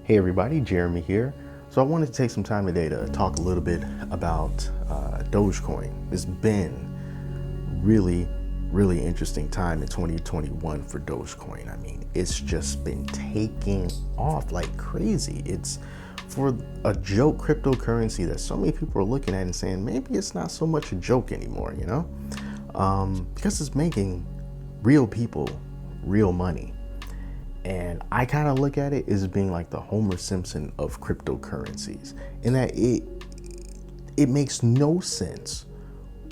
Hey everybody, Jeremy here. So I wanted to take some time today to talk a little bit about Dogecoin. It's been really interesting time in 2021 for Dogecoin. I mean, it's just been taking off like crazy. It's for a joke cryptocurrency that so many people are looking at and saying maybe it's not so much a joke anymore, because it's making real people real money. And I kind of look at it as being like the Homer Simpson of cryptocurrencies, in that it makes no sense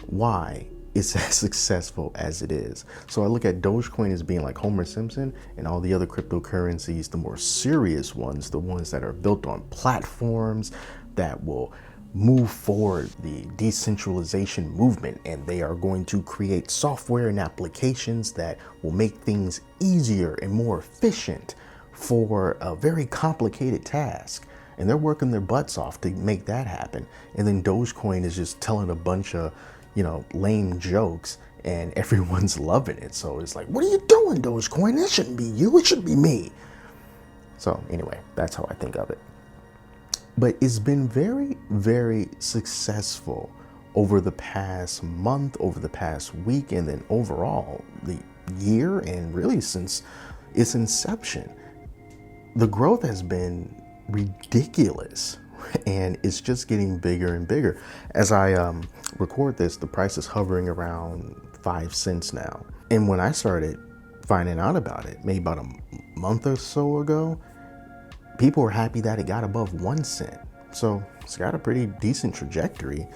why it's as successful as it is. So I look at Dogecoin as being like Homer Simpson, and all the other cryptocurrencies, the more serious ones, the ones that are built on platforms that will move forward the decentralization movement, and they are going to create software and applications that will make things easier and more efficient for a very complicated task. And they're working their butts off to make that happen. And then Dogecoin is just telling a bunch of, lame jokes, and everyone's loving it. So it's like, what are you doing, Dogecoin? It shouldn't be you, it should be me. So anyway, that's how I think of it. But it's been very successful over the past month, over the past week, and then overall the year, and really since its inception. The growth has been ridiculous, and it's just getting bigger and bigger. As I record this, the price is hovering around 5 cents now. And when I started finding out about it, maybe about a month or so ago, people were happy that it got above 1 cent. So it's got a pretty decent trajectory,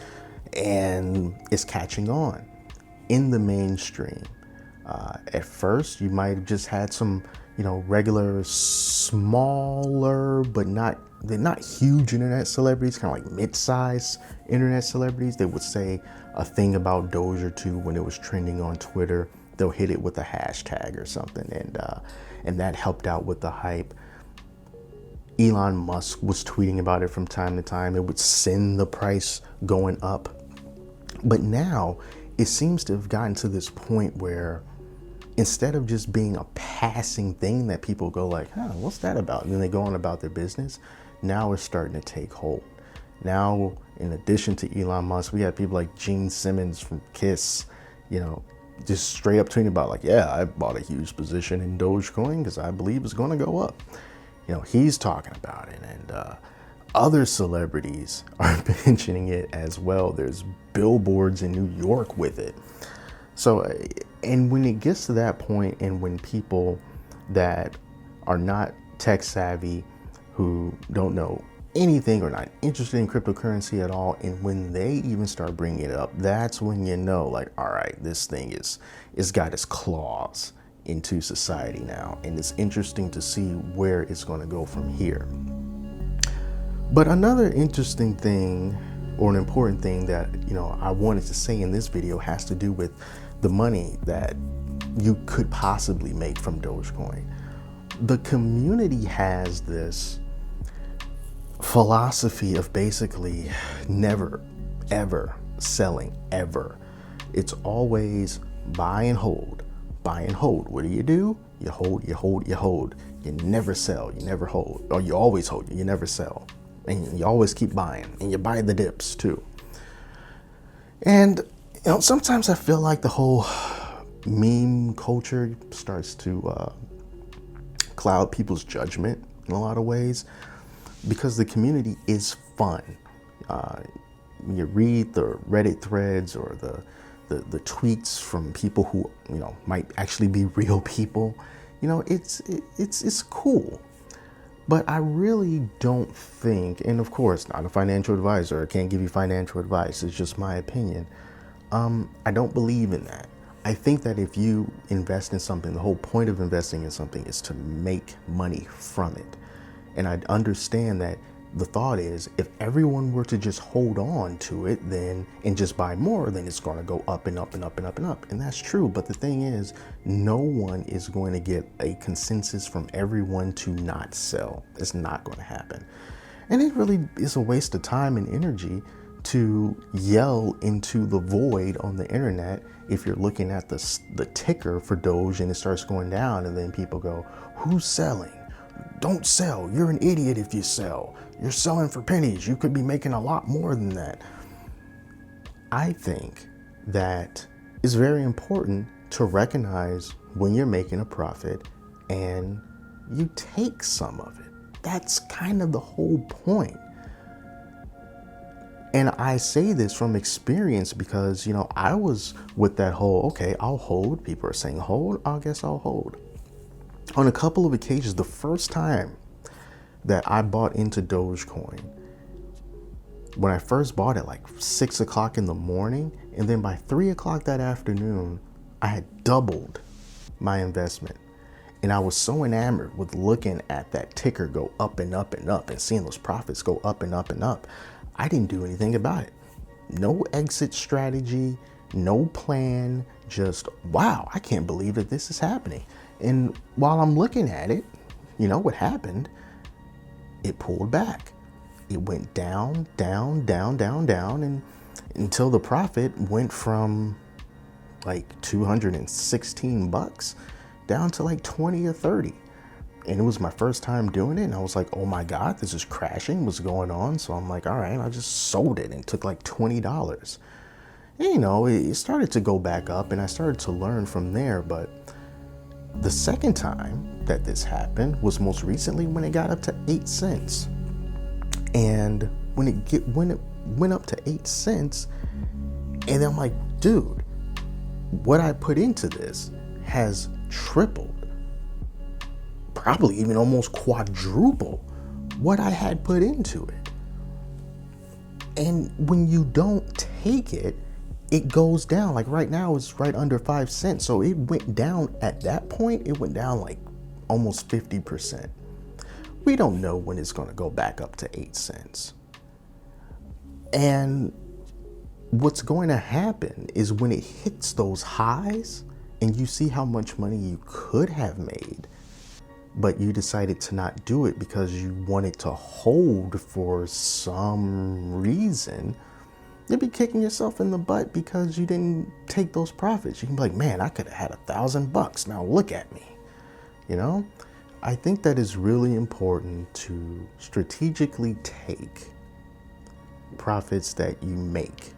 and it's catching on in the mainstream. At first, you might have just had some, regular, smaller, but they're not huge internet celebrities, kind of like mid-sized internet celebrities. They would say a thing about Doge or two when it was trending on Twitter. They'll hit it with a hashtag or something, and that helped out with the hype. Elon Musk was tweeting about it from time to time. It would send the price going up. But now it seems to have gotten to this point where instead of just being a passing thing that people go like, what's that about? And then they go on about their business. Now it's starting to take hold. Now, in addition to Elon Musk, we have people like Gene Simmons from Kiss, just straight up tweeting about like, yeah, I bought a huge position in Dogecoin because I believe it's going to go up. He's talking about it, and other celebrities are mentioning it as well. There's billboards in New York with it. So, and when it gets to that point, and when people that are not tech savvy, who don't know anything or not interested in cryptocurrency at all, and when they even start bringing it up, that's when like, all right, this thing it's got its claws into society now, and it's interesting to see where it's going to go from here. But another interesting thing, or an important thing that I wanted to say in this video, has to do with the money that you could possibly make from Dogecoin. The community has this philosophy of basically never ever selling ever. It's always buy and hold. Buy and hold. What do? You hold, you hold, you hold. You never sell, you never hold. Or you always hold, you never sell. And you always keep buying. And you buy the dips too. And sometimes I feel like the whole meme culture starts to cloud people's judgment in a lot of ways, because the community is fun. When you read the Reddit threads or the tweets from people who might actually be real people, it's cool. But I really don't think, and of course not a financial advisor, I can't give you financial advice, it's just my opinion. I don't believe in that. I think that if you invest in something, the whole point of investing in something is to make money from it. And I understand that the thought is, if everyone were to just hold on to it then and just buy more, then it's going to go up and up and up and up and up. And that's true. But the thing is, no one is going to get a consensus from everyone to not sell. It's not going to happen. And it really is a waste of time and energy to yell into the void on the internet if you're looking at the ticker for Doge and it starts going down, and then people go, who's selling? don't sell. You're an idiot if you sell. You're selling for pennies. You could be making a lot more than that. I think that it's very important to recognize when you're making a profit and you take some of it. That's kind of the whole point. And I say this from experience because, I was with that whole, okay, I'll hold. People are saying hold. I guess I'll hold. On a couple of occasions, the first time that I bought into Dogecoin, when I first bought it, like 6 o'clock in the morning, and then by 3 o'clock that afternoon, I had doubled my investment. And I was so enamored with looking at that ticker go up and up and up and seeing those profits go up and up and up. I didn't do anything about it. No exit strategy, no plan, just, wow, I can't believe that this is happening. And while I'm looking at it, what happened? It pulled back. It went down, down, down, down, down, and until the profit went from like $216 down to like 20 or 30. And it was my first time doing it. And I was like, oh my God, this is crashing. What's going on? So I'm like, all right, I just sold it and took like $20. And, it started to go back up and I started to learn from there. But the second time that this happened was most recently when it got up to 8 cents. And when it went up to 8 cents, and I'm like, dude, what I put into this has tripled, probably even almost quadruple what I had put into it. And when you don't take it, it goes down. Like right now, it's right under 5 cents. So it went down at that point. It went down like almost 50%. We don't know when it's going to go back up to 8 cents. And what's going to happen is when it hits those highs and you see how much money you could have made, but you decided to not do it because you wanted to hold for some reason, you'll be kicking yourself in the butt because you didn't take those profits. You can be like, man, I could have had $1,000. Now look at me. I think that is really important to strategically take profits that you make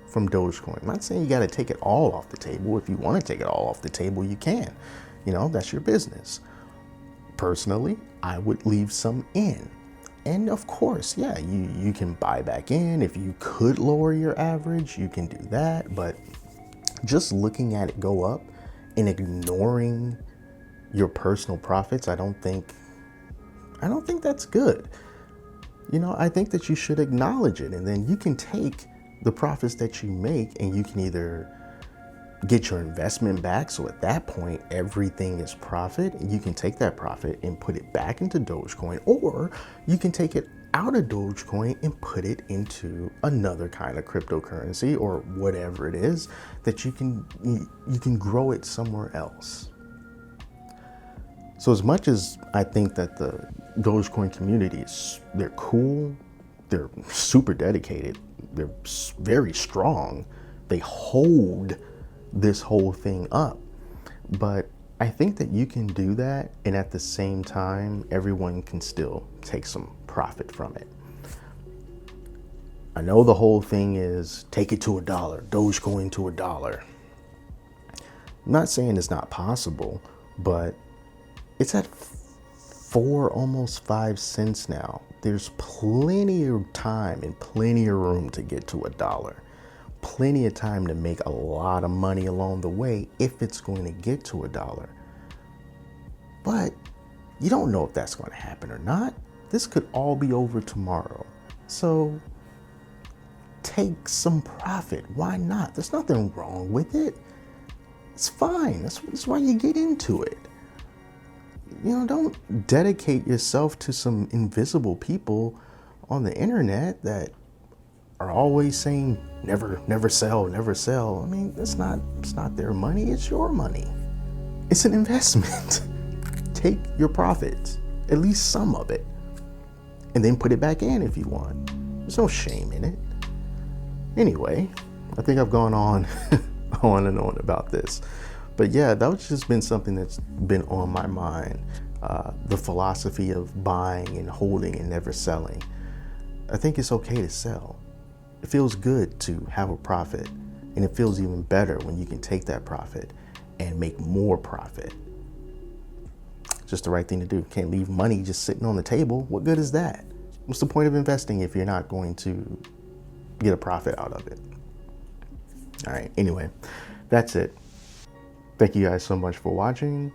from Dogecoin. I'm not saying you got to take it all off the table. If you want to take it all off the table, you can. That's your business. Personally, I would leave some in. And of course, yeah, you can buy back in. If you could lower your average, you can do that. But just looking at it go up and ignoring your personal profits, I don't think that's good. I think that you should acknowledge it, and then you can take the profits that you make and you can either get your investment back. So at that point, everything is profit, and you can take that profit and put it back into Dogecoin, or you can take it out of Dogecoin and put it into another kind of cryptocurrency or whatever it is that you can grow it somewhere else. So as much as I think that the Dogecoin community they're cool, they're super dedicated, they're very strong, they hold this whole thing up. But I think that you can do that, and at the same time, everyone can still take some profit from it. I know the whole thing is take it to $1, Dogecoin to $1. I'm not saying it's not possible, but it's at 4, almost 5 cents now. There's plenty of time and plenty of room to get to $1. Plenty of time to make a lot of money along the way if it's going to get to $1. But you don't know if that's going to happen or not. This could all be over tomorrow. So take some profit. Why not? There's nothing wrong with it. It's fine. That's why you get into it. Don't dedicate yourself to some invisible people on the internet that are always saying never sell, never sell. I mean, it's not their money, it's your money. It's an investment. Take your profits, at least some of it, and then put it back in if you want. There's no shame in it. Anyway, I think I've gone on on and on about this. But yeah, that's just been something that's been on my mind. the philosophy of buying and holding and never selling. I think it's okay to sell. It feels good to have a profit, and it feels even better when you can take that profit and make more profit. Just the right thing to do. Can't leave money just sitting on the table. What good is that? What's the point of investing if you're not going to get a profit out of it? All right, anyway, that's it. Thank you guys so much for watching.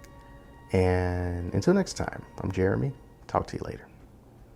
And until next time, I'm Jeremy. Talk to you later.